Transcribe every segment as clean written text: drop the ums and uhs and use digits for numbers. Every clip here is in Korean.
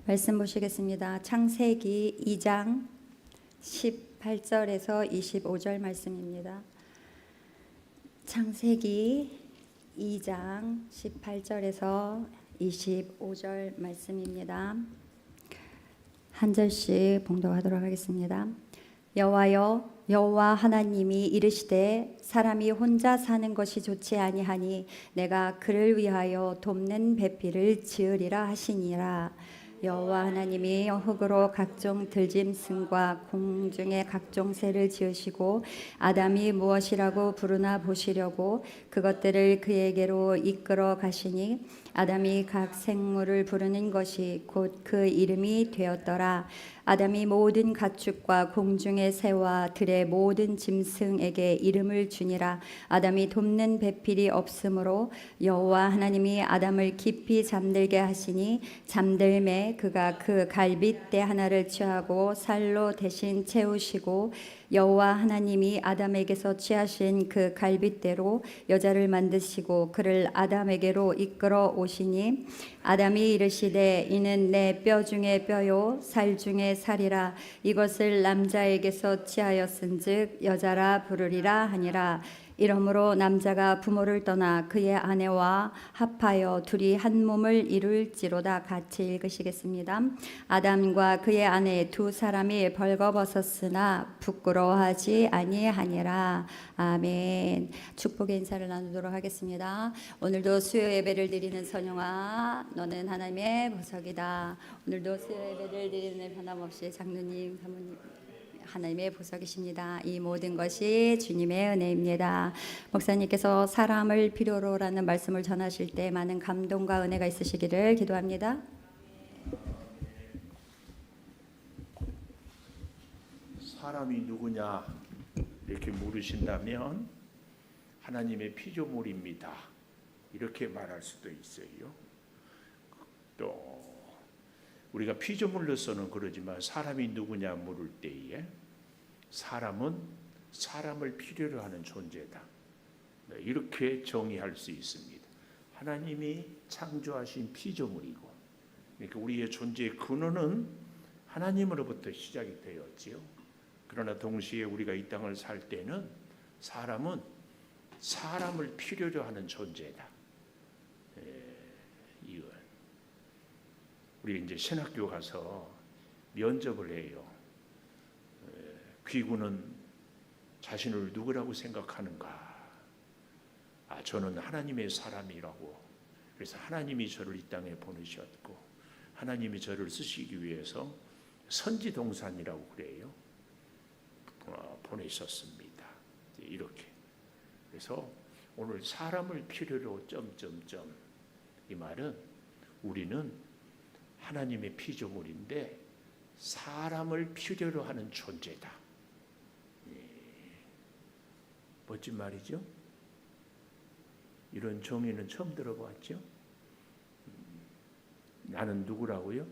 말씀 보시겠습니다. 창세기 2장 18절에서 25절 말씀입니다. 창세기 2장 18절에서 25절 말씀입니다. 한 절씩 봉독하도록 하겠습니다. 여호와여, 여호와 하나님이 이르시되 사람이 혼자 사는 것이 좋지 아니하니 내가 그를 위하여 돕는 배필을 지으리라 하시니라. 여호와 하나님이 흙으로 각종 들짐승과 공중의 각종 새를 지으시고 아담이 무엇이라고 부르나 보시려고 그것들을 그에게로 이끌어 가시니 아담이 각 생물을 부르는 것이 곧 그 이름이 되었더라. 아담이 모든 가축과 공중의 새와 들의 모든 짐승에게 이름을 주니라. 아담이 돕는 배필이 없으므로 여호와 하나님이 아담을 깊이 잠들게 하시니 잠들매 그가 그 갈빗대 하나를 취하고 살로 대신 채우시고 여호와 하나님이 아담에게서 취하신 그 갈빗대로 여자를 만드시고 그를 아담에게로 이끌어 오시니 아담이 이르시되 이는 내 뼈 중에 뼈요 살 중에 살이라. 이것을 남자에게서 취하였은즉 여자라 부르리라 하니라. 이러므로 남자가 부모를 떠나 그의 아내와 합하여 둘이 한 몸을 이룰지로다. 같이 읽으시겠습니다. 아담과 그의 아내 두 사람이 벌거벗었으나 부끄러워하지 아니하니라. 아멘. 축복의 인사를 나누도록 하겠습니다. 오늘도 수요 예배를 드리는 선영아, 너는 하나님의 보석이다. 오늘도 수요 예배를 드리는 변함없이 장로님, 사모님 하나님의 보석이십니다. 이 모든 것이 주님의 은혜입니다. 목사님께서 사람을 필요로라는 말씀을 전하실 때 많은 감동과 은혜가 있으시기를 기도합니다. 사람이 누구냐 이렇게 물으신다면 하나님의 피조물입니다. 이렇게 말할 수도 있어요. 또 우리가 피조물로서는 그러지만 사람이 누구냐 물을 때에 사람은 사람을 필요로 하는 존재다. 이렇게 정의할 수 있습니다. 하나님이 창조하신 피조물이고, 그러니까 우리의 존재의 근원은 하나님으로부터 시작이 되었지요. 그러나 동시에 우리가 이 땅을 살 때는 사람은 사람을 필요로 하는 존재다. 이건 우리 이제 신학교 가서 면접을 해요. 귀구는 자신을 누구라고 생각하는가? 저는 하나님의 사람이라고. 그래서 하나님이 저를 이 땅에 보내셨고 하나님이 저를 쓰시기 위해서 선지동산이라고 그래요. 보내셨습니다. 이렇게. 그래서 오늘 사람을 필요로 점점점 이 말은 우리는 하나님의 피조물인데 사람을 필요로 하는 존재다. 멋진 말이죠. 이런 정의는 처음 들어봤죠. 나는 누구라고요?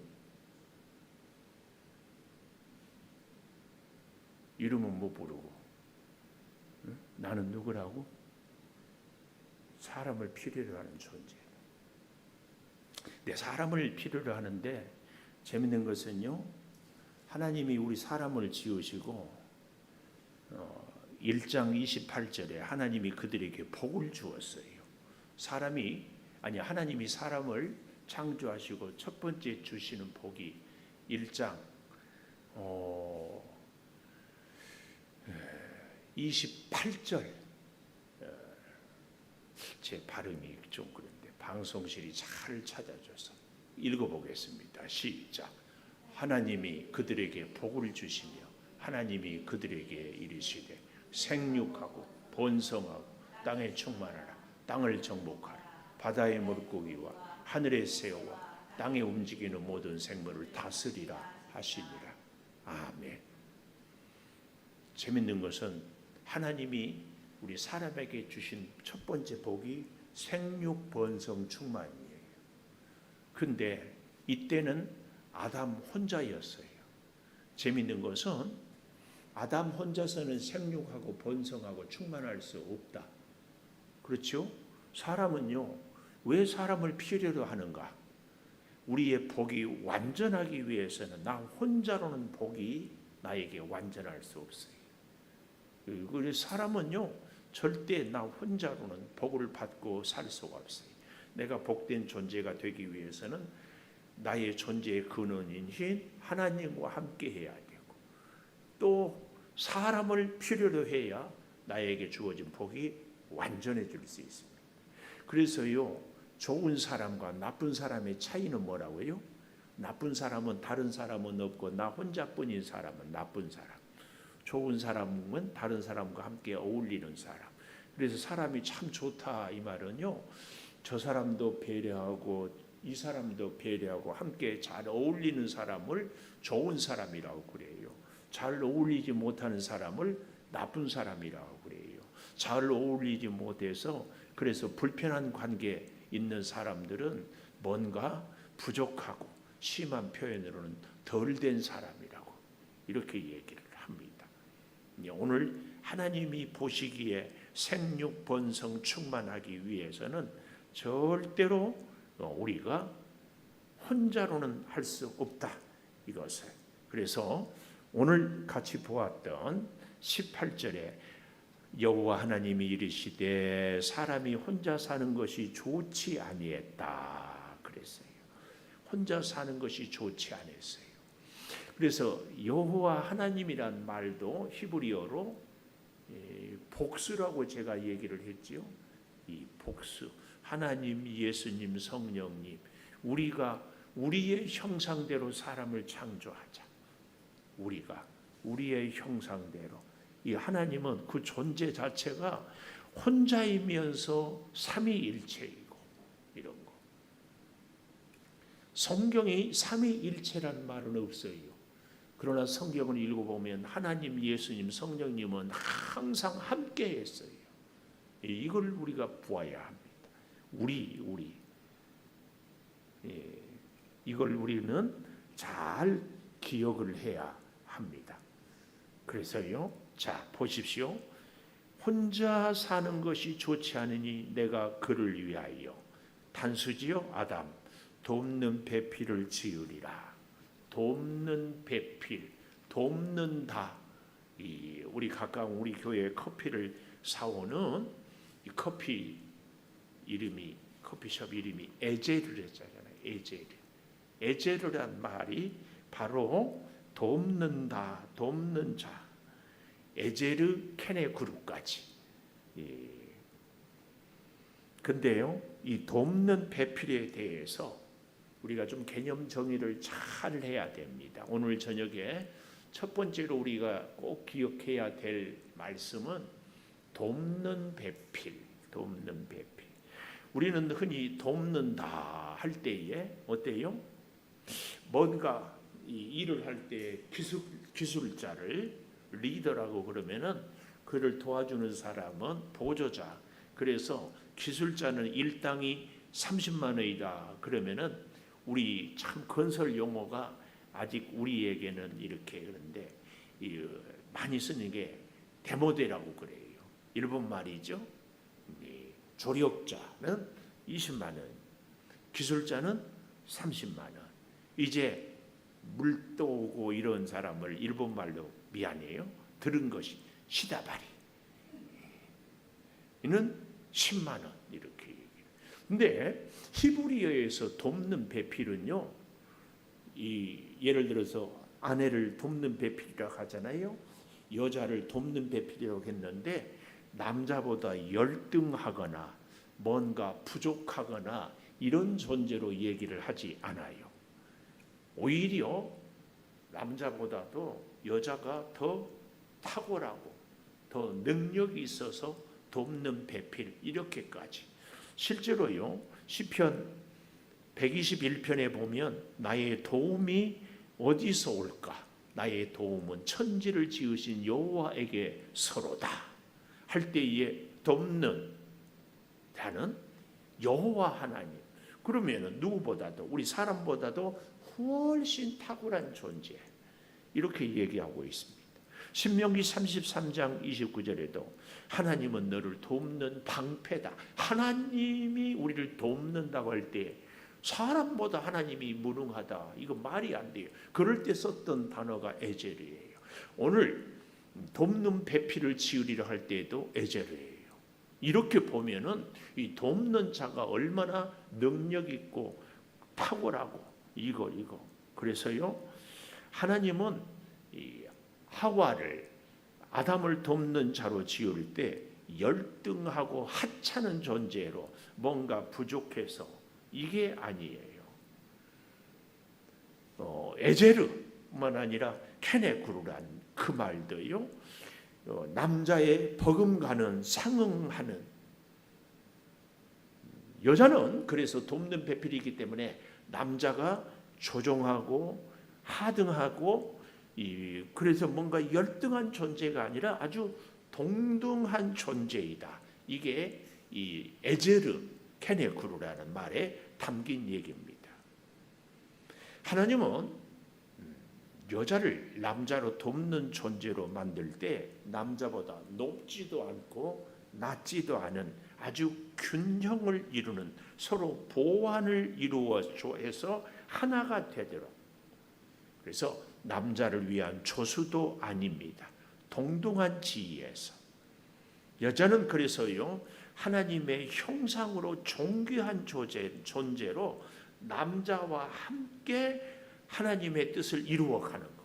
이름은 못 부르고 나는 누구라고? 사람을 필요로 하는 존재. 내 사람을 필요로 하는데 재밌는 것은요, 하나님이 우리 사람을 지으시고 1장 28절에 하나님이 그들에게 복을 주었어요. 하나님이 사람을 창조하시고 첫 번째 주시는 복이 1장 28절. 제 발음이 좀 그런데 방송실이 잘 찾아줘서 읽어보겠습니다. 시작. 하나님이 그들에게 복을 주시며 하나님이 그들에게 이르시되 생육하고 번성하고 땅에 충만하라. 땅을 정복하라. 바다의 물고기와 하늘의 새와 땅에 움직이는 모든 생물을 다스리라 하시니라. 아멘. 재밌는 것은 하나님이 우리 사람에게 주신 첫 번째 복이 생육 번성 충만이에요. 근데 이때는 아담 혼자였어요. 재밌는 것은 아담 혼자서는 생육하고 번성하고 충만할 수 없다. 그렇죠? 사람은요, 왜 사람을 필요로 하는가? 우리의 복이 완전하기 위해서는 나 혼자로는 복이 나에게 완전할 수 없어요. 그리고 사람은요 절대 나 혼자로는 복을 받고 살 수가 없어요. 내가 복된 존재가 되기 위해서는 나의 존재의 근원이신 하나님과 함께 해야 되고, 또 사람을 필요로 해야 나에게 주어진 복이 완전해질 수 있습니다. 그래서요 좋은 사람과 나쁜 사람의 차이는 뭐라고요? 나쁜 사람은 다른 사람은 없고 나 혼자뿐인 사람은 나쁜 사람, 좋은 사람은 다른 사람과 함께 어울리는 사람. 그래서 사람이 참 좋다 이 말은요, 저 사람도 배려하고 이 사람도 배려하고 함께 잘 어울리는 사람을 좋은 사람이라고 그래요. 잘 어울리지 못하는 사람을 나쁜 사람이라고 그래요. 잘 어울리지 못해서 그래서 불편한 관계 있는 사람들은 뭔가 부족하고 심한 표현으로는 덜 된 사람이라고 이렇게 얘기를 합니다. 오늘 하나님이 보시기에 생육 번성 충만하기 위해서는 절대로 우리가 혼자로는 할 수 없다 이것을. 그래서 오늘 같이 보았던 18절에 여호와 하나님이 이르시되 사람이 혼자 사는 것이 좋지 아니했다 그랬어요. 혼자 사는 것이 좋지 않았어요. 그래서 여호와 하나님이란 말도 히브리어로 복수라고 제가 얘기를 했지요. 이 복수, 하나님, 예수님, 성령님, 우리가 우리의 형상대로 사람을 창조하자. 우리가 우리의 형상대로. 이 하나님은 그 존재 자체가 혼자이면서 삼위일체이고 이런 거. 성경에 삼위일체란 말은 없어요. 그러나 성경을 읽어보면 하나님, 예수님, 성령님은 항상 함께 했어요. 이걸 우리가 보아야 합니다. 우리. 이걸 우리는 잘 기억을 해야 합니다. 그래서요, 자 보십시오. 혼자 사는 것이 좋지 않으니 내가 그를 위하여 단수지요 아담 돕는 배필을 지으리라. 돕는 배필, 돕는다. 우리 가까운 우리 교회 커피를 사오는 이 커피숍 이름이 에제르 했잖아요. 에제르란 말이 바로 돕는다, 돕는 자. 에제르 켄의 그룹까지. 근데요, 이 돕는 배필에 대해서 우리가 좀 개념 정의를 잘 해야 됩니다. 오늘 저녁에 첫 번째로 우리가 꼭 기억해야 될 말씀은 돕는 배필, 돕는 배필. 우리는 흔히 돕는다 할 때에 어때요? 뭔가 이 일을 할 때 기술자를 리더라고 그러면은 그를 도와주는 사람은 보조자. 그래서 기술자는 일당이 30만 원이다 그러면은 우리 참 건설 용어가 아직 우리에게는 이렇게 그런데 많이 쓰는 게 데모데라고 그래요. 일본 말이죠. 조력자는 20만 원, 기술자는 30만 원. 이제 물 떠오고 이런 사람을 일본 말로 미안해요. 들은 것이 시다바리. 이는 10만 원 이렇게 얘기해요. 근데 히브리어에서 돕는 배필은요. 예를 들어서 아내를 돕는 배필이라고 하잖아요. 여자를 돕는 배필이라고 했는데 남자보다 열등하거나 뭔가 부족하거나 이런 존재로 얘기를 하지 않아요. 오히려 남자보다도 여자가 더 탁월하고 더 능력이 있어서 돕는 배필 이렇게까지. 실제로요 시편 121편에 보면 나의 도움이 어디서 올까? 나의 도움은 천지를 지으신 여호와에게 서로다 할 때에 돕는 자는 여호와 하나님. 그러면은 누구보다도 우리 사람보다도 훨씬 탁월한 존재 이렇게 얘기하고 있습니다. 신명기 33장 29절에도 하나님은 너를 돕는 방패다. 하나님이 우리를 돕는다고 할 때 사람보다 하나님이 무능하다. 이거 말이 안 돼요. 그럴 때 썼던 단어가 에젤이에요. 오늘 돕는 배필을 지으리라 할 때에도 에젤이에요. 이렇게 보면은 이 돕는 자가 얼마나 능력 있고 탁월하고 이거. 그래서요, 하나님은 이 하와를 아담을 돕는 자로 지을 때 열등하고 하찮은 존재로 뭔가 부족해서 이게 아니에요. 에제르만 아니라 케네구르란 그 말도요, 남자의 버금가는 상응하는, 여자는 그래서 돕는 배필이기 때문에 남자가 조종하고 하등하고, 그래서 뭔가 열등한 존재가 아니라 아주 동등한 존재이다. 이게 이 에제르 케네구르라는 말에 담긴 얘기입니다. 하나님은 여자를 남자로 돕는 존재로 만들 때 남자보다 높지도 않고 낮지도 않은 아주 균형을 이루는, 서로 보완을 이루어서 해서 하나가 되도록, 그래서 남자를 위한 조수도 아닙니다. 동등한 지위에서 여자는 그래서요, 하나님의 형상으로 존귀한 존재로 남자와 함께 하나님의 뜻을 이루어가는 겁니다.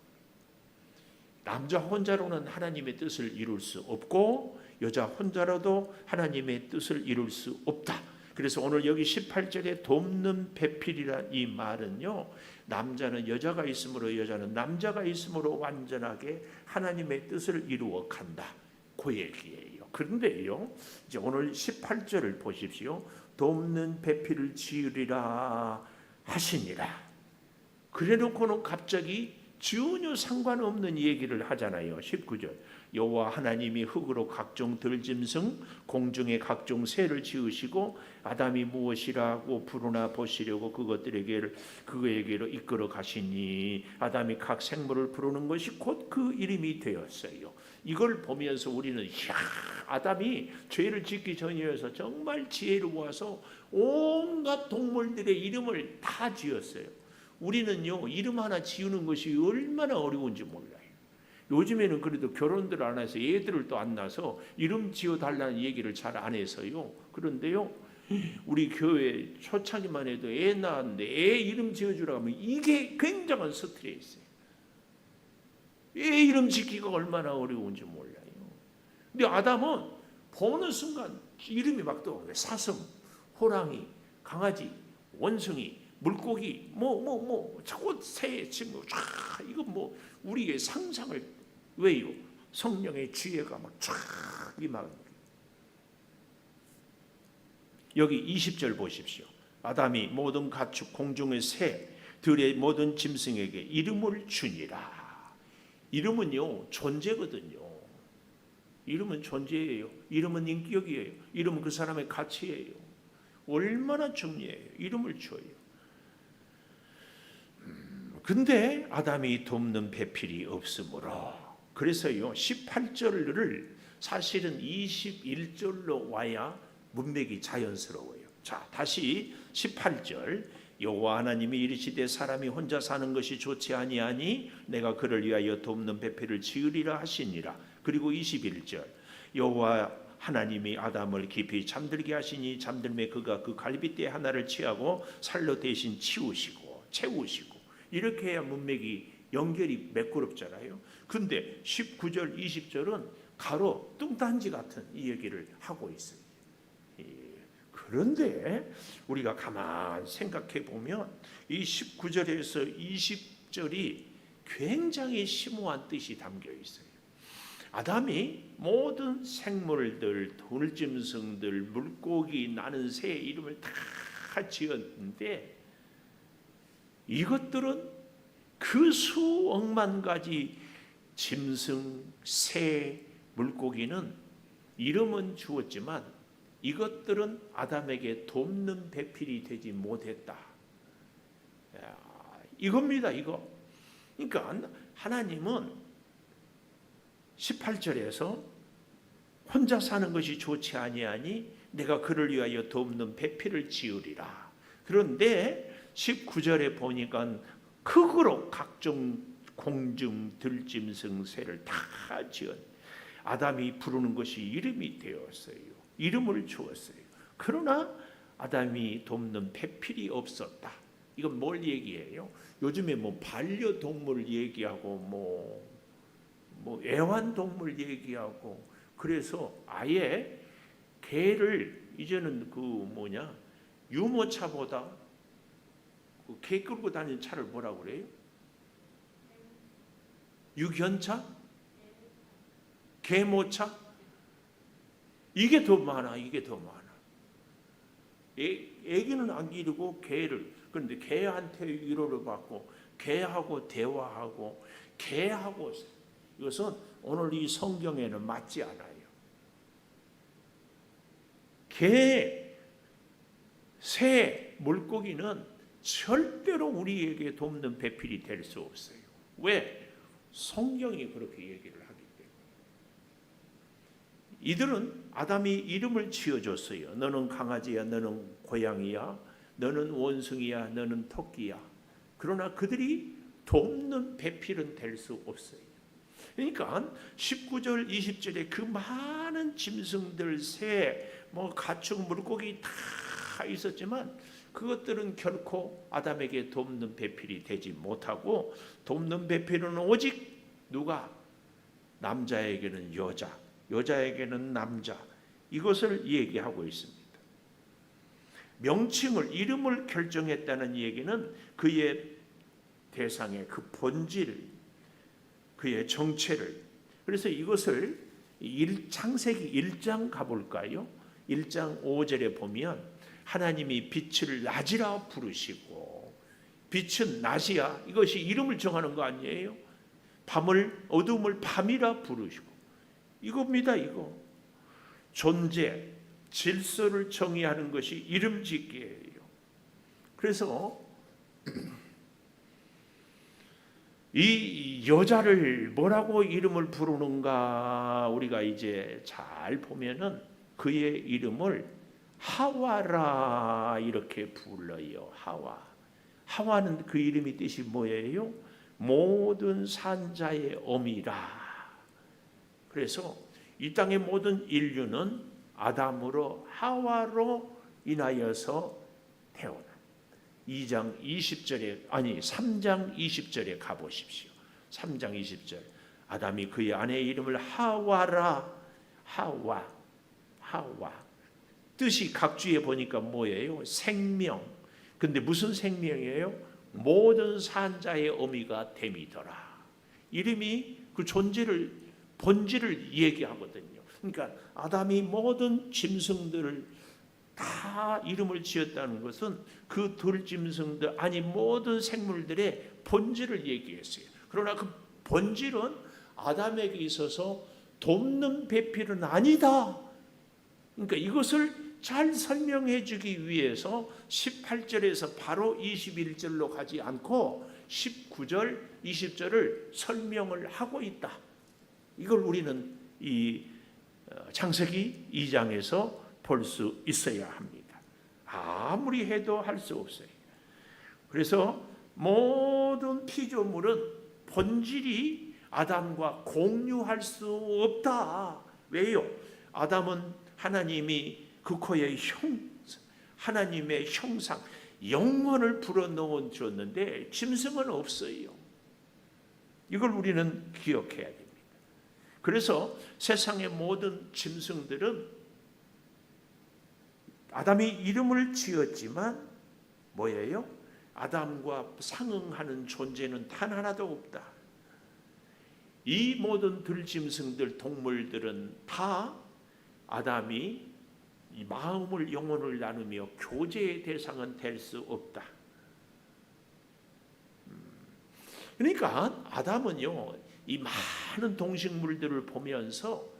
남자 혼자로는 하나님의 뜻을 이룰 수 없고 여자 혼자로도 하나님의 뜻을 이룰 수 없다. 그래서 오늘 여기 18절에 돕는 배필이란 이 말은요, 남자는 여자가 있으므로 여자는 남자가 있으므로 완전하게 하나님의 뜻을 이루어 간다, 그 얘기예요. 그런데요, 이제 오늘 18절을 보십시오. 돕는 배필을 지으리라 하시니라. 그래놓고는 갑자기 전혀 상관없는 얘기를 하잖아요. 19절, 여호와 하나님이 흙으로 각종 들짐승 공중의 각종 새를 지으시고 아담이 무엇이라고 부르나 보시려고 그에게로 이끌어 가시니 아담이 각 생물을 부르는 것이 곧 그 이름이 되었어요. 이걸 보면서 우리는 아담이 죄를 짓기 전이어서 정말 지혜로워서 온갖 동물들의 이름을 다 지었어요. 우리는요, 이름 하나 지우는 것이 얼마나 어려운지 몰라요. 요즘에는 그래도 결혼들 안 해서 애들을 또 안 낳아서 이름 지어달라는 얘기를 잘 안 해서요. 그런데요, 우리 교회 초창기만 해도 애 낳았는데 애 이름 지어주라고 하면 이게 굉장한 스트레스예요. 애 이름 짓기가 얼마나 어려운지 몰라요. 근데 아담은 보는 순간 이름이 막 떠오르요. 사슴, 호랑이, 강아지, 원숭이, 물고기, 자꾸 새 친구, 이거 뭐 우리의 상상을 왜요? 성령의 지혜가 막 임하는. 여기 20절 보십시오. 아담이 모든 가축, 공중의 새, 들의 모든 짐승에게 이름을 주니라. 이름은요, 존재거든요. 이름은 존재예요. 이름은 인격이에요. 이름은 그 사람의 가치예요. 얼마나 중요해요. 이름을 줘요. 근데 아담이 돕는 배필이 없으므로, 그래서요 18절을 사실은 21절로 와야 문맥이 자연스러워요. 자, 다시 18절, 여호와 하나님이 이르시되 사람이 혼자 사는 것이 좋지 아니하니 내가 그를 위하여 돕는 배필을 지으리라 하시니라. 그리고 21절, 여호와 하나님이 아담을 깊이 잠들게 하시니 잠들매 그가 그 갈빗대 하나를 취하고 살로 대신 채우시고 이렇게 해야 문맥이 연결이 매끄럽잖아요. 근데 19절 20절은 가로 뚱딴지 같은 이 얘기를 하고 있어요. 그런데 우리가 가만 생각해 보면 이 19절에서 20절이 굉장히 심오한 뜻이 담겨 있어요. 아담이 모든 생물들, 들짐승들, 물고기, 나는 새 이름을 다 지었는데 이것들은 그 수억만 가지 짐승, 새, 물고기는 이름은 주었지만 이것들은 아담에게 돕는 배필이 되지 못했다. 이겁니다, 이거. 그러니까 하나님은 18절에서 혼자 사는 것이 좋지 아니하니 내가 그를 위하여 돕는 배필을 지으리라. 그런데 19절에 보니까 극으로 각종 공중 들짐승 새를 다 지은 아담이 부르는 것이 이름이 되었어요. 이름을 주었어요. 그러나 아담이 돕는 배필이 없었다. 이건 뭘 얘기해요? 요즘에 뭐 반려동물 얘기하고 뭐 애완동물 얘기하고 그래서 아예 개를 이제는 유모차보다 개 끌고 다니는 차를 뭐라고 그래요? 유견차? 개모차? 이게 더 많아. 애기는 안 기르고 개를. 그런데 개한테 위로를 받고 개하고 대화하고 개하고 이것은 오늘 이 성경에는 맞지 않아요. 개, 새, 물고기는 절대로 우리에게 돕는 배필이 될 수 없어요. 왜? 성경이 그렇게 얘기를 하기 때문에. 이들은 아담이 이름을 지어줬어요. 너는 강아지야, 너는 고양이야, 너는 원숭이야, 너는 토끼야. 그러나 그들이 돕는 배필은 될 수 없어요. 그러니까 19절 20절에 그 많은 짐승들, 새, 가축, 물고기 다 있었지만 그것들은 결코 아담에게 돕는 배필이 되지 못하고 돕는 배필은 오직 누가? 남자에게는 여자, 여자에게는 남자, 이것을 얘기하고 있습니다. 명칭을, 이름을 결정했다는 얘기는 그의 대상의 그 본질, 그의 정체를. 그래서 이것을 창세기 1장 가볼까요? 1장 5절에 보면 하나님이 빛을 낮이라 부르시고, 빛은 낮이야, 이것이 이름을 정하는 거 아니에요? 어둠을 밤이라 부르시고, 이겁니다. 이거 존재, 질서를 정의하는 것이 이름 짓기예요. 그래서 이 여자를 뭐라고 이름을 부르는가 우리가 이제 잘 보면은 그의 이름을 하와라 이렇게 불러요. 하와는 그 이름이 뜻이 뭐예요? 모든 산자의 어미라. 그래서 이 땅의 모든 인류는 아담으로 하와로 인하여서 태어나. 3장 20절에 가보십시오. 3장 20절. 아담이 그의 아내의 이름을 하와라. 하와. 뜻이 각주에 보니까 뭐예요? 생명. 근데 무슨 생명이에요? 모든 산자의 어미가 됨이더라. 이름이 그 본질을 얘기하거든요. 그러니까 아담이 모든 짐승들을 다 이름을 지었다는 것은 그 들짐승들, 모든 생물들의 본질을 얘기했어요. 그러나 그 본질은 아담에게 있어서 돕는 배필은 아니다. 그러니까 이것을 잘 설명해 주기 위해서 18절에서 바로 21절로 가지 않고 19절, 20절을 설명을 하고 있다. 이걸 우리는 이 창세기 2장에서 볼 수 있어야 합니다. 아무리 해도 할 수 없어요. 그래서 모든 피조물은 본질이 아담과 공유할 수 없다. 왜요? 아담은 하나님이 그 코에 하나님의 형상, 영혼을 불어넣어 줬는데 짐승은 없어요. 이걸 우리는 기억해야 됩니다. 그래서 세상의 모든 짐승들은 아담이 이름을 지었지만 뭐예요? 아담과 상응하는 존재는 단 하나도 없다. 이 모든 들짐승들, 동물들은 다 아담이 이 마음을, 영혼을 나누며 교제의 대상은 될 수 없다. 그러니까 아담은요, 이 많은 동식물들을 보면서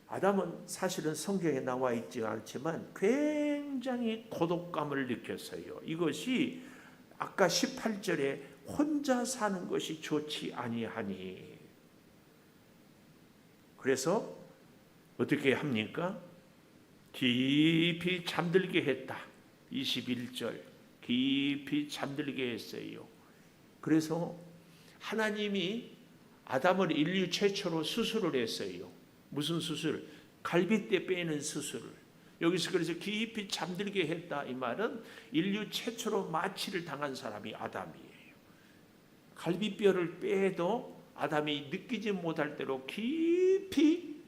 아담은 사실은 성경에 나와 있지 않지만 굉장히 고독감을 느꼈어요. 이것이 아까 18절에 혼자 사는 것이 좋지 아니하니. 그래서 어떻게 합니까? 깊이 잠들게 했다. 21절. 깊이 잠들게 했어요. 그래서 하나님이 아담을 인류 최초로 수술을 했어요. 무슨 수술? 갈빗대 빼는 수술을. 여기서 그래서 깊이 잠들게 했다 이 말은 인류 최초로 마취를 당한 사람이 아담이에요. 갈비뼈를 빼도 아담이 느끼지 못할 대로 깊이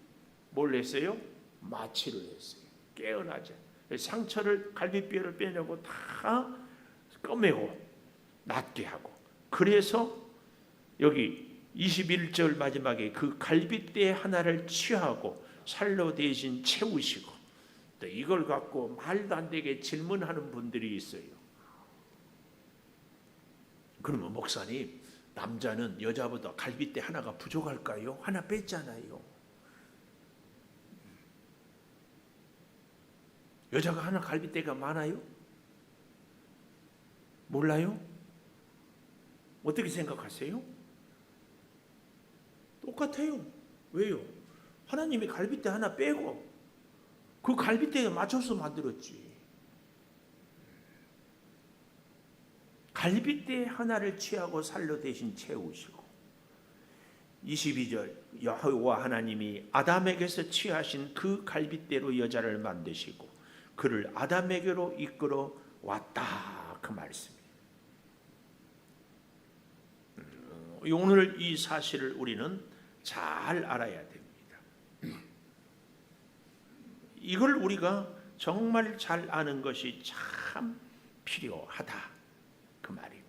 뭘 했어요? 마취를 했어요. 깨어나자. 상처를 갈비뼈를 빼내고 다 꺼매고 낫게 하고. 그래서 여기 21절 마지막에 그 갈빗대 하나를 취하고 살로 대신 채우시고, 또 이걸 갖고 말도 안 되게 질문하는 분들이 있어요. 그러면 목사님, 남자는 여자보다 갈빗대 하나가 부족할까요? 하나 뺐잖아요. 여자가 하나 갈빗대가 많아요? 몰라요? 어떻게 생각하세요? 똑같아요. 왜요? 하나님이 갈빗대 하나 빼고 그 갈빗대에 맞춰서 만들었지. 갈빗대 하나를 취하고 살로 대신 채우시고. 22절 여호와 하나님이 아담에게서 취하신 그 갈빗대로 여자를 만드시고 그를 아담에게로 이끌어 왔다. 그 말씀이에요. 오늘 이 사실을 우리는 잘 알아야 됩니다. 이걸 우리가 정말 잘 아는 것이 참 필요하다. 그 말입니다.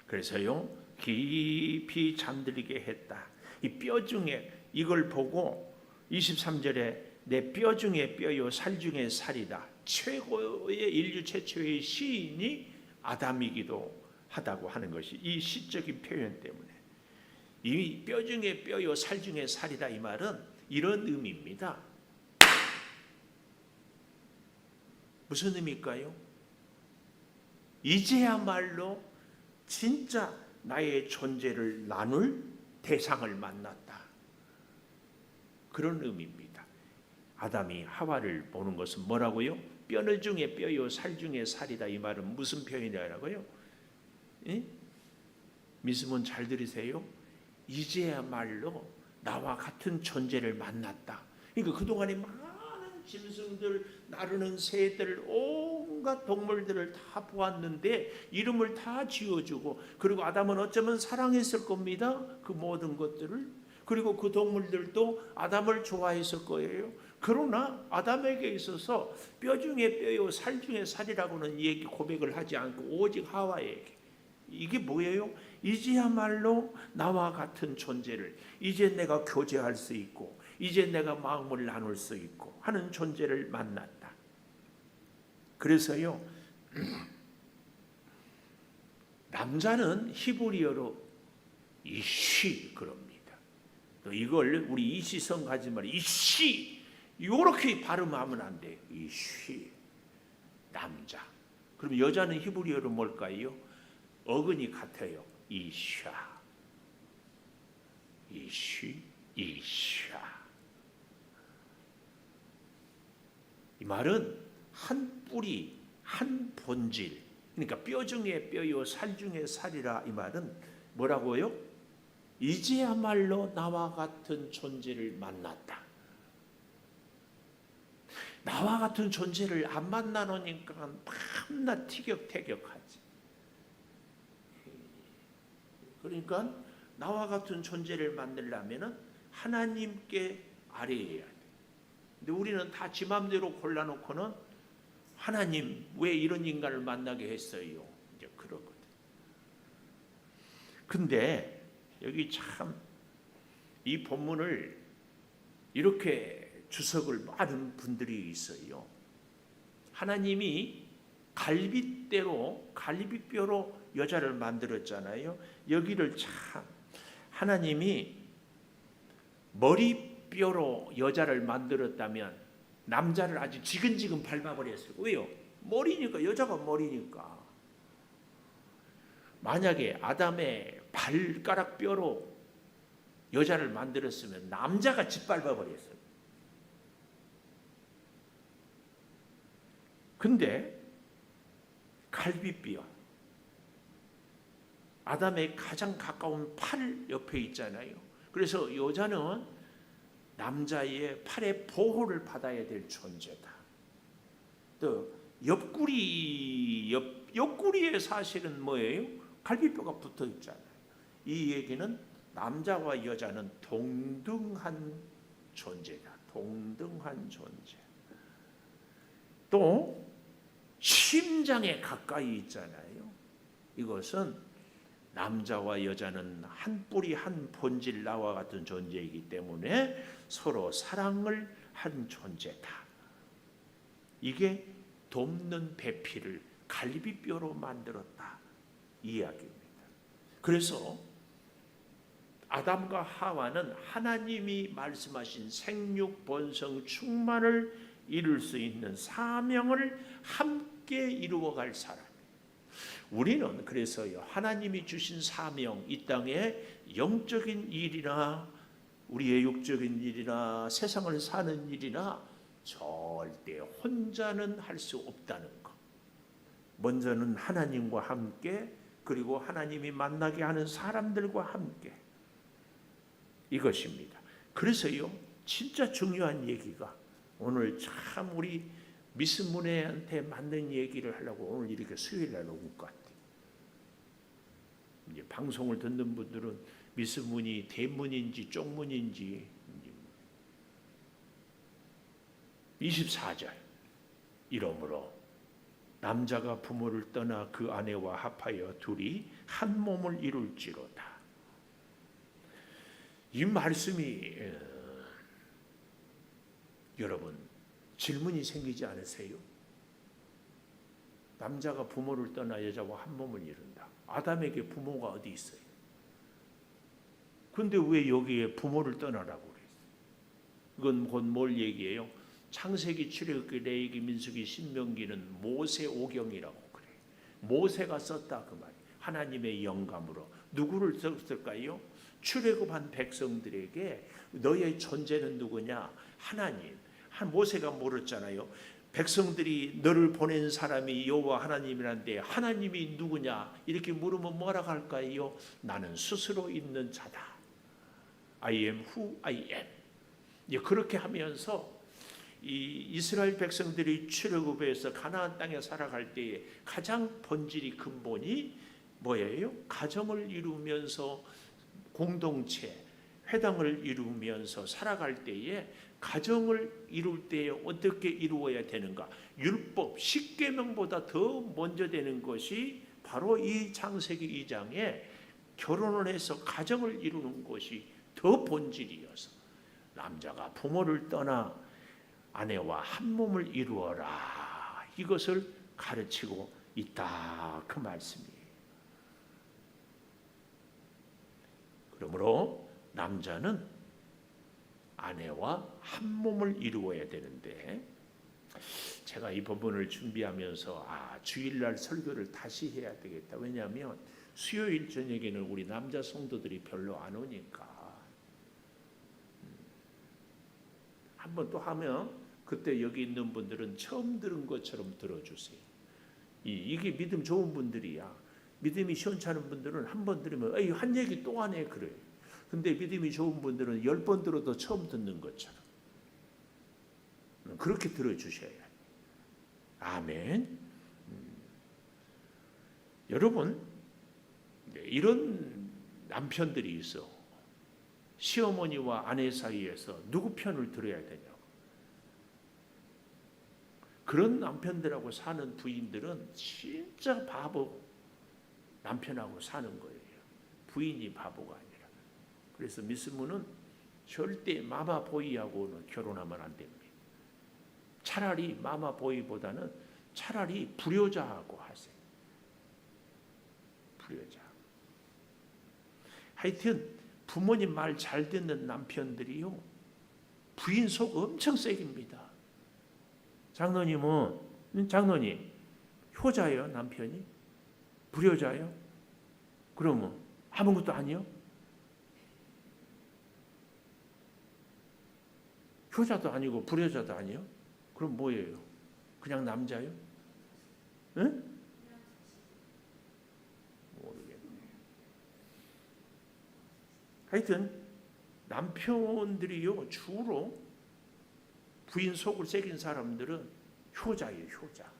그래서요, 깊이 잠들게 했다. 이 뼈 중에 이걸 보고 23절에 내 뼈 중에 뼈요 살 중에 살이다. 최고의 인류 최초의 시인이 아담이기도 하다고 하는 것이 이 시적인 표현 때문에 이 뼈 중에 뼈요 살 중에 살이다 이 말은 이런 의미입니다. 무슨 의미일까요? 이제야말로 진짜 나의 존재를 나눌 대상을 만났다. 그런 의미입니다. 아담이 하와를 보는 것은 뭐라고요? 뼈 중에 뼈요 살 중에 살이다 이 말은 무슨 표현이라고요? 예? 믿으면 잘 들으세요. 이제야말로 나와 같은 존재를 만났다. 그러니까 그동안에 많은 짐승들, 나르는 새들, 온갖 동물들을 다 보았는데 이름을 다 지어주고, 그리고 아담은 어쩌면 사랑했을 겁니다. 그 모든 것들을. 그리고 그 동물들도 아담을 좋아했을 거예요. 그러나 아담에게 있어서 뼈 중에 뼈요 살 중에 살이라고는 얘기 고백을 하지 않고 오직 하와에게, 이게 뭐예요? 이제야말로 나와 같은 존재를, 이제 내가 교제할 수 있고 이제 내가 마음을 나눌 수 있고 하는 존재를 만났다. 그래서요, 남자는 히브리어로 이쉬 그럽니다. 또 이걸 우리 이시성 가지 말이 이쉬 이렇게 발음하면 안 돼요. 이쉬 남자. 그럼 여자는 히브리어로 뭘까요? 어근이 같아요. 이샤, 이쉬, 이샤. 이 말은 한 뿌리, 한 본질. 그러니까 뼈 중에 뼈요, 살 중에 살이라 이 말은 뭐라고요? 이제야말로 나와 같은 존재를 만났다. 나와 같은 존재를 안 만나놓으니까 밤낮 티격태격하지. 그러니까 나와 같은 존재를 만들려면 하나님께 아뢰어야 돼. 근데 우리는 다 지 맘대로 골라놓고는 하나님 왜 이런 인간을 만나게 했어요? 이제 그러거든. 근데 여기 참 이 본문을 이렇게 주석을 많은 분들이 있어요. 하나님이 갈비뼈로 여자를 만들었잖아요. 여기를 참 하나님이 머리뼈로 여자를 만들었다면 남자를 아주 지근지근 밟아버렸어요. 왜요? 머리니까, 여자가 머리니까. 만약에 아담의 발가락 뼈로 여자를 만들었으면 남자가 짓밟아버렸어요. 근데 갈비뼈, 아담의 가장 가까운 팔 옆에 있잖아요. 그래서 여자는 남자의 팔의 보호를 받아야 될 존재다. 또 옆구리에 사실은 뭐예요? 갈비뼈가 붙어 있잖아요. 이 얘기는 남자와 여자는 동등한 존재다. 동등한 존재. 또 심장에 가까이 있잖아요. 이것은 남자와 여자는 한 뿌리 한 본질 나와 같은 존재이기 때문에 서로 사랑을 한 존재다. 이게 돕는 배필을 갈비뼈로 만들었다 이 이야기입니다. 그래서 아담과 하와는 하나님이 말씀하신 생육 번성 충만을 이룰 수 있는 사명을 함께 이루어갈 사람. 우리는 그래서요, 하나님이 주신 사명, 이 땅에 영적인 일이나 우리의 육적인 일이나 세상을 사는 일이나 절대 혼자는 할 수 없다는 것. 먼저는 하나님과 함께, 그리고 하나님이 만나게 하는 사람들과 함께, 이것입니다. 그래서요, 진짜 중요한 얘기가 오늘 참 우리 미스문혜한테 맞는 얘기를 하려고 오늘 이렇게 수요일 날 온 것 같아요. 이제 방송을 듣는 분들은 미스문이 대문인지 쪽문인지 24절 이러므로 남자가 부모를 떠나 그 아내와 합하여 둘이 한 몸을 이룰지로다. 이 말씀이 여러분 질문이 생기지 않으세요? 남자가 부모를 떠나 여자와 한 몸을 이룬다. 아담에게 부모가 어디 있어요? 근데 왜 여기에 부모를 떠나라고 그래요? 이건 곧 뭘 얘기해요? 창세기, 출애굽기, 레위기, 민수기, 신명기는 모세 오경이라고 그래요. 모세가 썼다 그 말이에요. 하나님의 영감으로. 누구를 썼을까요? 출애굽한 백성들에게 너의 존재는 누구냐? 하나님. 모세가 물었잖아요. 백성들이 너를 보낸 사람이 여호와 하나님이란데 하나님이 누구냐? 이렇게 물으면 뭐라고 할까요? 나는 스스로 있는 자다. I am who I am. 그렇게 하면서 이 이스라엘 백성들이 출애굽해서 가나안 땅에 살아갈 때에 가장 본질이 근본이 뭐예요? 가정을 이루면서 공동체, 회당을 이루면서 살아갈 때에 가정을 이룰 때에 어떻게 이루어야 되는가? 율법, 십계명보다 더 먼저 되는 것이 바로 이 창세기 2장에 결혼을 해서 가정을 이루는 것이 더 본질이어서 남자가 부모를 떠나 아내와 한 몸을 이루어라. 이것을 가르치고 있다. 그 말씀이에요. 그러므로 남자는 아내와 한 몸을 이루어야 되는데 제가 이 본문을 준비하면서 주일날 설교를 다시 해야 되겠다. 왜냐하면 수요일 저녁에는 우리 남자 성도들이 별로 안 오니까 한번 또 하면 그때 여기 있는 분들은 처음 들은 것처럼 들어주세요. 이게 믿음 좋은 분들이야. 믿음이 시원찮은 분들은 한 번 들으면 에이 한 얘기 또 하네 그래요. 근데 믿음이 좋은 분들은 10번 들어도 처음 듣는 것처럼 그렇게 들어주셔야 해요. 아멘. 여러분 이런 남편들이 있어. 시어머니와 아내 사이에서 누구 편을 들어야 되냐고. 그런 남편들하고 사는 부인들은 진짜 바보 남편하고 사는 거예요. 부인이 바보가 아니라. 그래서 미스문은 절대 마마보이하고는 결혼하면 안 됩니다. 차라리 마마보이보다는 차라리 불효자하고 하세요. 불효자. 하여튼 부모님 말 잘 듣는 남편들이요. 부인 속 엄청 세깁니다. 장로님 효자예요 남편이? 불효자예요? 그러면 아무것도 아니요? 효자도 아니고 불효자도 아니요? 그럼 뭐예요? 그냥 남자요? 응? 하여튼 남편들이요 주로 부인 속을 새긴 사람들은 효자예요. 효자.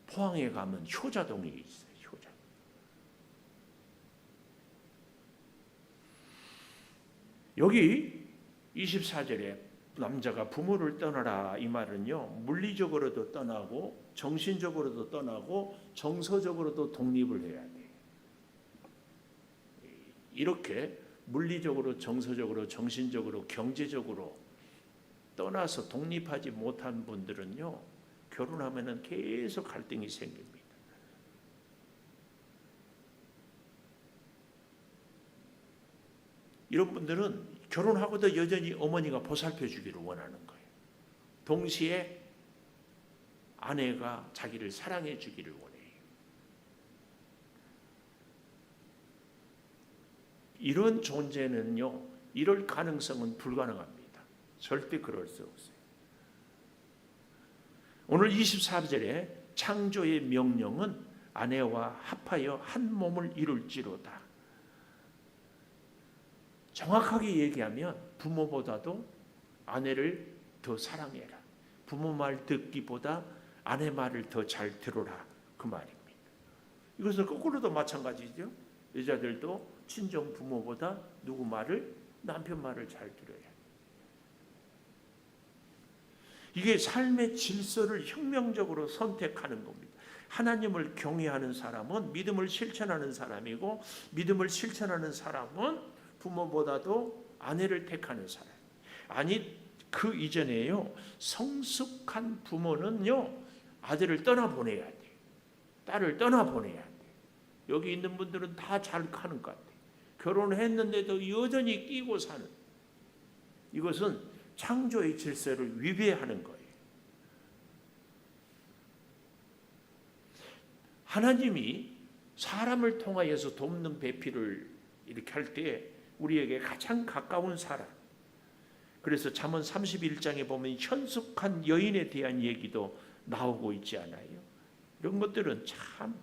포항에 가면 효자동이 있어요. 효자. 여기 24절에 남자가 부모를 떠나라 이 말은요 물리적으로도 떠나고 정신적으로도 떠나고 정서적으로도 독립을 해야 돼. 이렇게 물리적으로 정서적으로 정신적으로 경제적으로 떠나서 독립하지 못한 분들은요 결혼하면은 계속 갈등이 생깁니다. 이런 분들은 결혼하고도 여전히 어머니가 보살펴 주기를 원하는 거예요. 동시에 아내가 자기를 사랑해 주기를 원해요. 이런 존재는요, 이럴 가능성은 불가능합니다. 절대 그럴 수 없어요. 오늘 24절에 창조의 명령은 아내와 합하여 한 몸을 이룰지로다. 정확하게 얘기하면 부모보다도 아내를 더 사랑해라. 부모 말 듣기보다 아내 말을 더 잘 들어라. 그 말입니다. 이것은 거꾸로도 마찬가지죠. 여자들도 친정 부모보다 누구 말을? 남편 말을 잘 들어야 해요. 이게 삶의 질서를 혁명적으로 선택하는 겁니다. 하나님을 경외하는 사람은 믿음을 실천하는 사람이고 믿음을 실천하는 사람은 부모보다도 아내를 택하는 사람. 아니 그 이전에요. 성숙한 부모는요. 아들을 떠나보내야 돼. 딸을 떠나보내야 돼. 여기 있는 분들은 다 잘 가는 것 같아요. 결혼했는데도 여전히 끼고 사는. 이것은 창조의 질서를 위배하는 거예요. 하나님이 사람을 통하여서 돕는 배필을 이렇게 할 때 우리에게 가장 가까운 사람. 그래서 잠언 31장에 보면 현숙한 여인에 대한 얘기도 나오고 있지 않아요? 이런 것들은 참.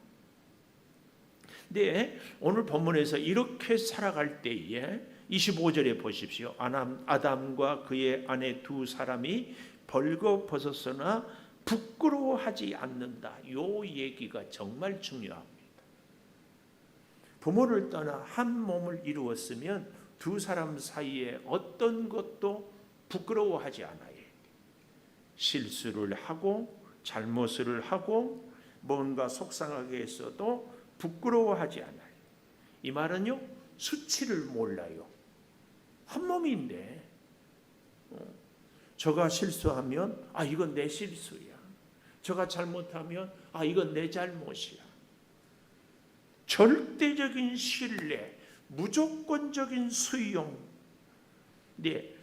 근데 오늘 본문에서 이렇게 살아갈 때에 25절에 보십시오. 아담과 그의 아내 두 사람이 벌거벗었으나 부끄러워하지 않는다. 이 얘기가 정말 중요합니다. 부모를 떠나 한 몸을 이루었으면 두 사람 사이에 어떤 것도 부끄러워하지 않아요. 실수를 하고 잘못을 하고 뭔가 속상하게 했어도 부끄러워하지 않아요. 이 말은요 수치를 몰라요. 한 몸인데 저가 실수하면 아 이건 내 실수야. 저가 잘못하면 아 이건 내 잘못이야. 절대적인 신뢰, 무조건적인 수용. 네,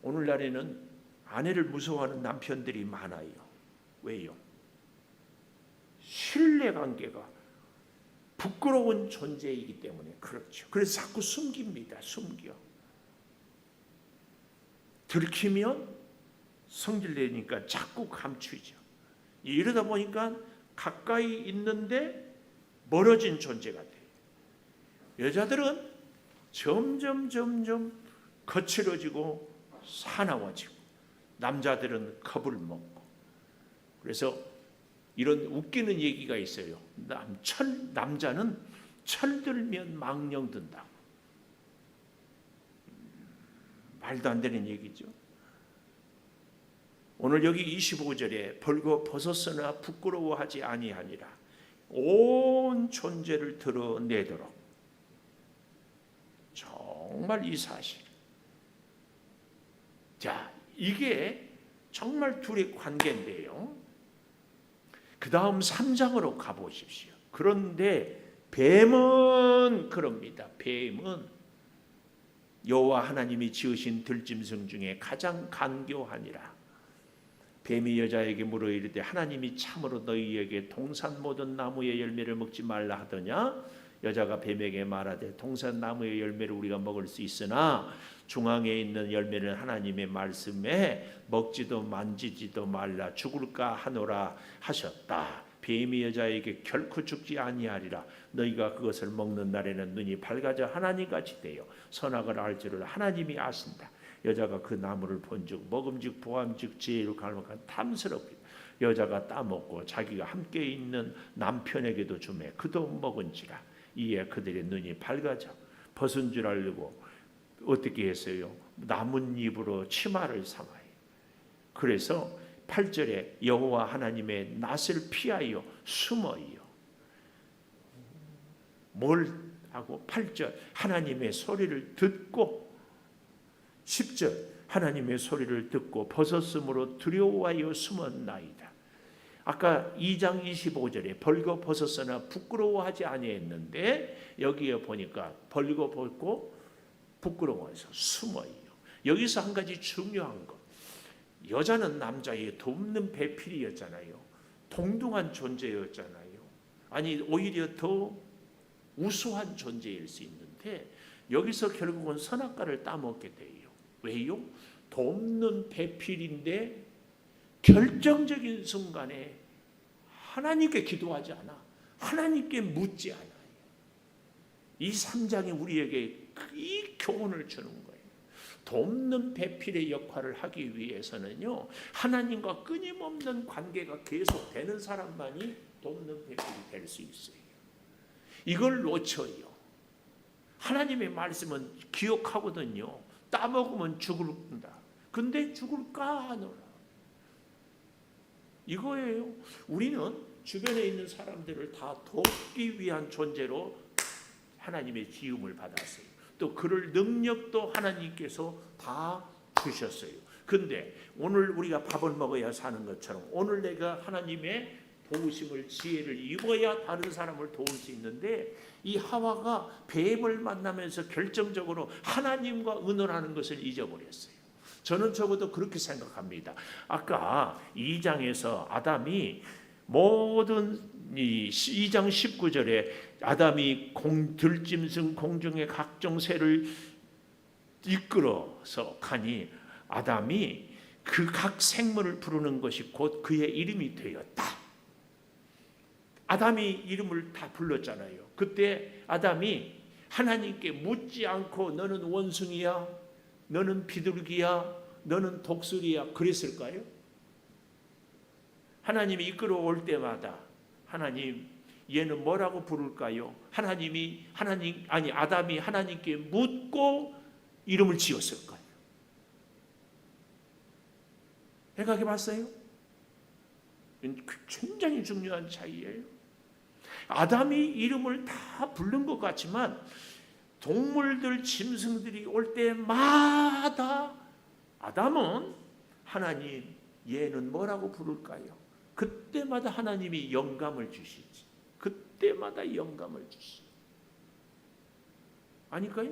오늘날에는 아내를 무서워하는 남편들이 많아요. 왜요? 신뢰관계가 부끄러운 존재이기 때문에 그렇죠. 그래서 자꾸 숨깁니다. 숨겨. 들키면 성질내니까 자꾸 감추죠. 이러다 보니까 가까이 있는데 멀어진 존재가 돼요. 여자들은 점점 거칠어지고 사나워지고 남자들은 겁을 먹고. 그래서 이런 웃기는 얘기가 있어요. 남자는 철들면 망령든다고. 말도 안 되는 얘기죠. 오늘 여기 25절에 벌거벗었으나 부끄러워하지 아니하니라. 온 존재를 드러내도록. 정말 이 사실. 자, 이게 정말 둘의 관계인데요. 그 다음 3장으로 가보십시오. 그런데 뱀은 그럽니다. 뱀은 여호와 하나님이 지으신 들짐승 중에 가장 간교하니라. 뱀이 여자에게 물어 이르되 하나님이 참으로 너희에게 동산 모든 나무의 열매를 먹지 말라 하더냐? 여자가 뱀에게 말하되 동산 나무의 열매를 우리가 먹을 수 있으나 중앙에 있는 열매는 하나님의 말씀에 먹지도 만지지도 말라 죽을까 하노라 하셨다. 뱀이 여자에게 결코 죽지 아니하리라. 너희가 그것을 먹는 날에는 눈이 밝아져 하나님같이 되어 선악을 알 줄을 하나님이 아신다. 여자가 그 나무를 본즉 먹음직 보암직 지혜로 갈망한 탐스럽게 여자가 따먹고 자기가 함께 있는 남편에게도 주매 그도 먹은지라. 이에 그들의 눈이 밝아져 벗은 줄 알고 어떻게 했어요? 나뭇잎으로 치마를 삼아요. 그래서 8절에 여호와 하나님의 낯을 피하여 숨어요. 뭘 하고 8절 하나님의 소리를 듣고 10절 하나님의 소리를 듣고 벗었으므로 두려워하여 숨었나이다. 아까 2장 25절에 벌거 벗었으나 부끄러워하지 아니했는데 여기에 보니까 벌거 벗고 부끄러워해서 숨어요. 여기서 한 가지 중요한 것, 여자는 남자의 돕는 배필이었잖아요. 동등한 존재였잖아요. 아니 오히려 더 우수한 존재일 수 있는데 여기서 결국은 선악과를 따먹게 돼요. 왜요? 돕는 배필인데 결정적인 순간에 하나님께 기도하지 않아. 하나님께 묻지 않아요. 이 3장이 우리에게 이 교훈을 주는 거예요. 돕는 배필의 역할을 하기 위해서는요, 하나님과 끊임없는 관계가 계속되는 사람만이 돕는 배필이 될 수 있어요. 이걸 놓쳐요. 하나님의 말씀은 기억하거든요. 따먹으면 죽는다. 근데 죽을까 하노라. 이거예요. 우리는 주변에 있는 사람들을 다 돕기 위한 존재로 하나님의 지음을 받았어요. 또 그럴 능력도 하나님께서 다 주셨어요. 근데 오늘 우리가 밥을 먹어야 사는 것처럼 오늘 내가 하나님의 도우심을 지혜를 입어야 다른 사람을 도울 수 있는데 이 하와가 뱀을 만나면서 결정적으로 하나님과 의논하는 것을 잊어버렸어요. 저는 적어도 그렇게 생각합니다. 아까 2장에서 아담이 모든 2장 19절에 아담이 들짐승 공중의 각종 새를 이끌어서 가니 아담이 그 각 생물을 부르는 것이 곧 그의 이름이 되었다. 아담이 이름을 다 불렀잖아요. 그때 아담이 하나님께 묻지 않고 너는 원숭이야, 너는 비둘기야, 너는 독수리야 그랬을까요? 하나님이 이끌어올 때마다 하나님 얘는 뭐라고 부를까요? 아담이 하나님께 묻고 이름을 지었을 거예요. 생각해 봤어요? 굉장히 중요한 차이예요. 아담이 이름을 다 부른 것 같지만 동물들, 짐승들이 올 때마다 아담은 하나님 얘는 뭐라고 부를까요? 그때마다 하나님이 영감을 주시지. 그때마다 영감을 주시지. 아닐까요?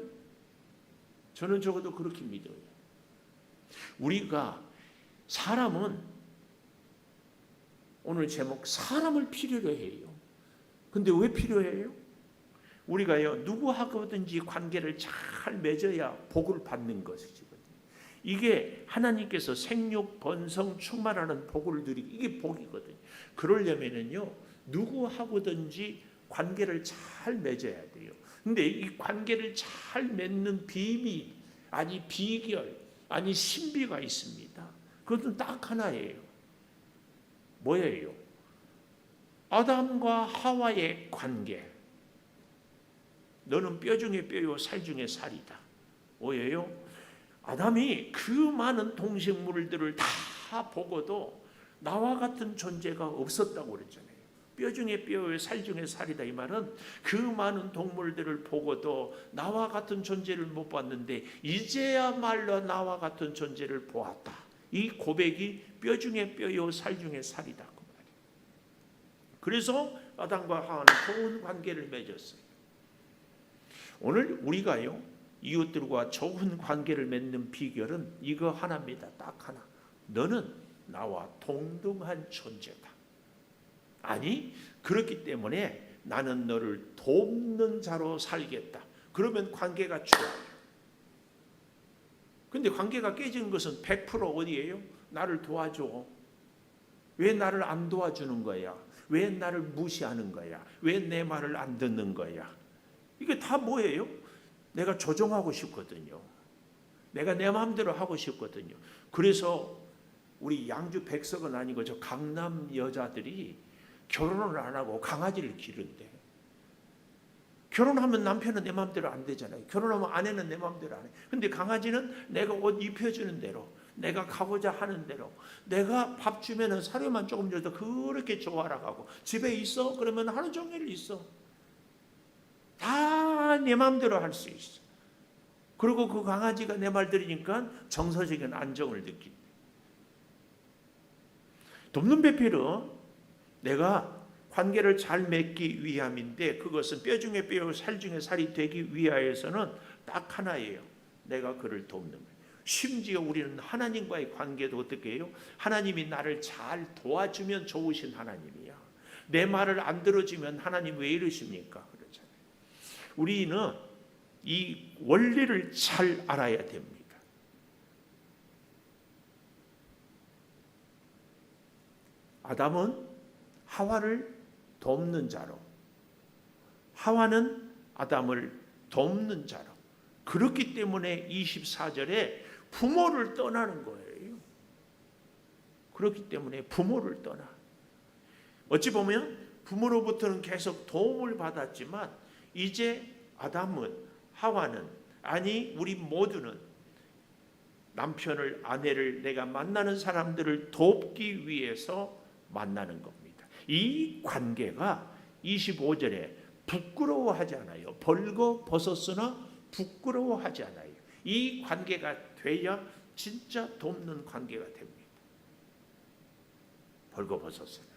저는 적어도 그렇게 믿어요. 우리가 사람은 오늘 제목 사람을 필요로 해요. 근데 왜 필요해요? 우리가요 누구하고든지 관계를 잘 맺어야 복을 받는 것이거든요. 이게 하나님께서 생육 번성 충만하는 복을 누리기 이게 복이거든요. 그러려면은요 누구하고든지 관계를 잘 맺어야 돼요. 근데 이 관계를 잘 맺는 비밀 아니 비결 아니 신비가 있습니다. 그것은 딱 하나예요. 뭐예요? 아담과 하와의 관계. 너는 뼈 중에 뼈요 살 중에 살이다. 뭐예요? 아담이 그 많은 동식물들을 다 보고도 나와 같은 존재가 없었다고 그랬잖아요. 뼈 중에 뼈요 살 중에 살이다. 이 말은 그 많은 동물들을 보고도 나와 같은 존재를 못 봤는데 이제야말로 나와 같은 존재를 보았다. 이 고백이 뼈 중에 뼈요 살 중에 살이다. 그 말이에요. 그래서 아담과 하와는 좋은 관계를 맺었어요. 오늘 우리가요 이웃들과 좋은 관계를 맺는 비결은 이거 하나입니다. 딱 하나. 너는 나와 동등한 존재다. 아니 그렇기 때문에 나는 너를 돕는 자로 살겠다. 그러면 관계가 좋아요. 근데 관계가 깨지는 것은 100% 어디예요? 나를 도와줘. 왜 나를 안 도와주는 거야? 왜 나를 무시하는 거야? 왜 내 말을 안 듣는 거야? 이게 다 뭐예요? 내가 조종하고 싶거든요. 내가 내 마음대로 하고 싶거든요. 그래서 우리 양주 백석은 아니고 저 강남 여자들이 결혼을 안 하고 강아지를 기른대. 결혼하면 남편은 내 마음대로 안 되잖아요. 결혼하면 아내는 내 마음대로 안 해. 근데 강아지는 내가 옷 입혀주는 대로, 내가 가고자 하는 대로, 내가 밥 주면은 사료만 조금 줘도 그렇게 좋아라 가고, 집에 있어? 그러면 하루 종일 있어. 다 내 마음대로 할 수 있어. 그리고 그 강아지가 내 말 들으니까 정서적인 안정을 느낀다. 돕는 배필은 내가 관계를 잘 맺기 위함인데, 그것은 뼈 중에 뼈고 살 중에 살이 되기 위하여서는 딱 하나예요. 내가 그를 돕는 거예요. 심지어 우리는 하나님과의 관계도 어떻게 해요? 하나님이 나를 잘 도와주면 좋으신 하나님이야. 내 말을 안 들어주면 하나님 왜 이러십니까? 그러잖아요. 우리는 이 원리를 잘 알아야 됩니다. 아담은 하와를 돕는 자로, 하와는 아담을 돕는 자로. 그렇기 때문에 24절에 부모를 떠나는 거예요. 그렇기 때문에 부모를 떠나. 어찌 보면 부모로부터는 계속 도움을 받았지만 이제 아담은, 하와는, 아니 우리 모두는 남편을, 아내를, 내가 만나는 사람들을 돕기 위해서 만나는 겁니다. 이 관계가 25절에 부끄러워하지 않아요. 벌거벗었으나 부끄러워하지 않아요. 이 관계가 돼야 진짜 돕는 관계가 됩니다. 벌거벗었으나.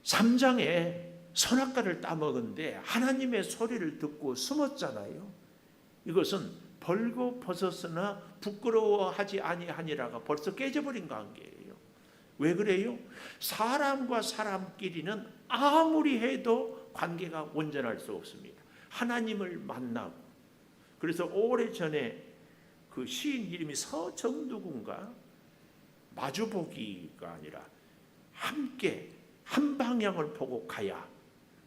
3장에 선악과를 따먹은데 하나님의 소리를 듣고 숨었잖아요. 이것은 벌거벗었으나 부끄러워하지 아니하니라가 벌써 깨져버린 관계예요. 왜 그래요? 사람과 사람끼리는 아무리 해도 관계가 온전할 수 없습니다. 하나님을 만나고. 그래서 오래전에 그 시인 이름이 서정두군가, 마주보기가 아니라 함께 한 방향을 보고 가야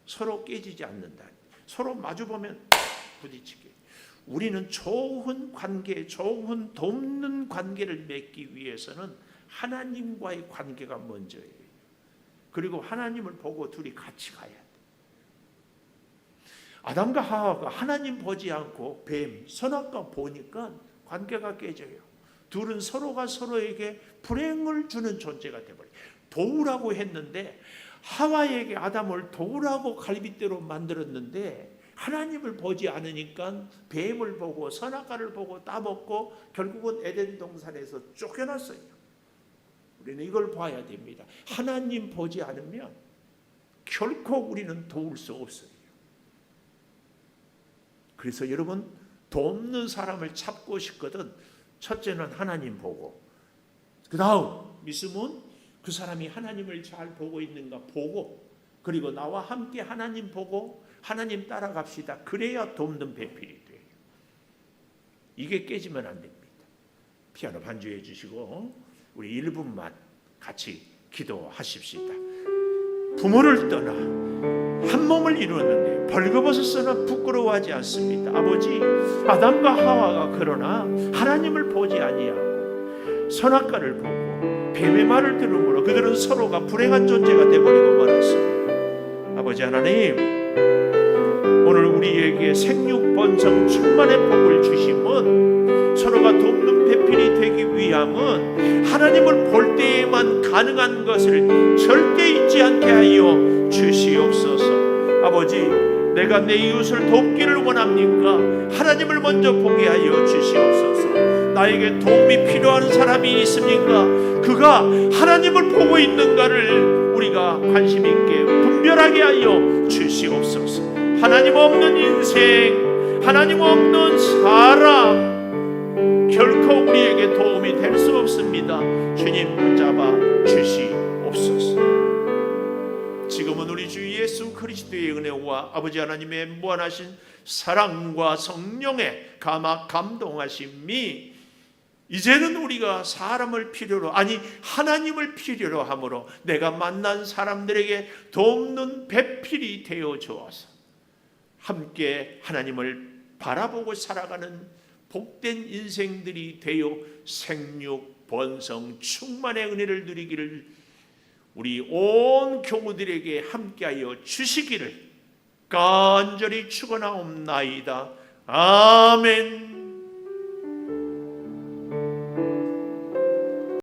서로 깨지지 않는다. 서로 마주보면 부딪히게. 우리는 좋은 관계, 좋은 돕는 관계를 맺기 위해서는 하나님과의 관계가 먼저예요. 그리고 하나님을 보고 둘이 같이 가야 돼. 아담과 하와가 하나님 보지 않고 뱀, 선악과 보니까 관계가 깨져요. 둘은 서로가 서로에게 불행을 주는 존재가 되어버려요. 도우라고 했는데, 하와에게 아담을 도우라고 갈빗대로 만들었는데 하나님을 보지 않으니까 뱀을 보고 선악과를 보고 따먹고 결국은 에덴 동산에서 쫓겨났어요. 우리는 이걸 봐야 됩니다. 하나님 보지 않으면 결코 우리는 도울 수 없어요. 그래서 여러분, 돕는 사람을 찾고 싶거든 첫째는 하나님 보고, 그 다음 믿음은 그 사람이 하나님을 잘 보고 있는가 보고, 그리고 나와 함께 하나님 보고 하나님 따라갑시다. 그래야 돕는 배필이 돼요. 이게 깨지면 안 됩니다. 피아노 반주해 주시고 우리 1분만 같이 기도하십시다. 부모를 떠나 한 몸을 이루었는데 벌거벗었으나 부끄러워하지 않습니다. 아버지, 아담과 하와가 그러나 하나님을 보지 아니하고 선악과를 보고 뱀의 말을 들음으로 그들은 서로가 불행한 존재가 되어버리고 말았습니다. 아버지 하나님, 오늘 우리에게 생육번성 충만의 복을 주심은 서로가 돕는 배필이 되기 위함은 하나님을 볼 때에만 가능한 것을 절대 잊지 않게 하여 주시옵소서. 아버지, 내가 내 이웃을 돕기를 원합니까? 하나님을 먼저 보게 하여 주시옵소서. 나에게 도움이 필요한 사람이 있습니까? 그가 하나님을 보고 있는가를 우리가 관심 있게 분별하게 하여 주시옵소서. 하나님 없는 인생, 하나님 없는 사람, 결코 우리에게 도움이 될 수 없습니다. 주님 붙잡아 주시옵소서. 지금은 우리 주 예수 그리스도의 은혜와 아버지 하나님의 무한하신 사랑과 성령의 감화 감동하심이 이제는 우리가 사람을 필요로, 아니 하나님을 필요로 함으로 내가 만난 사람들에게 돕는 배필이 되어 주어서 함께 하나님을 바라보고 살아가는 복된 인생들이 되어 생육, 번성, 충만의 은혜를 누리기를 우리 온 교우들에게 함께하여 주시기를 간절히 축원하옵나이다. 아멘.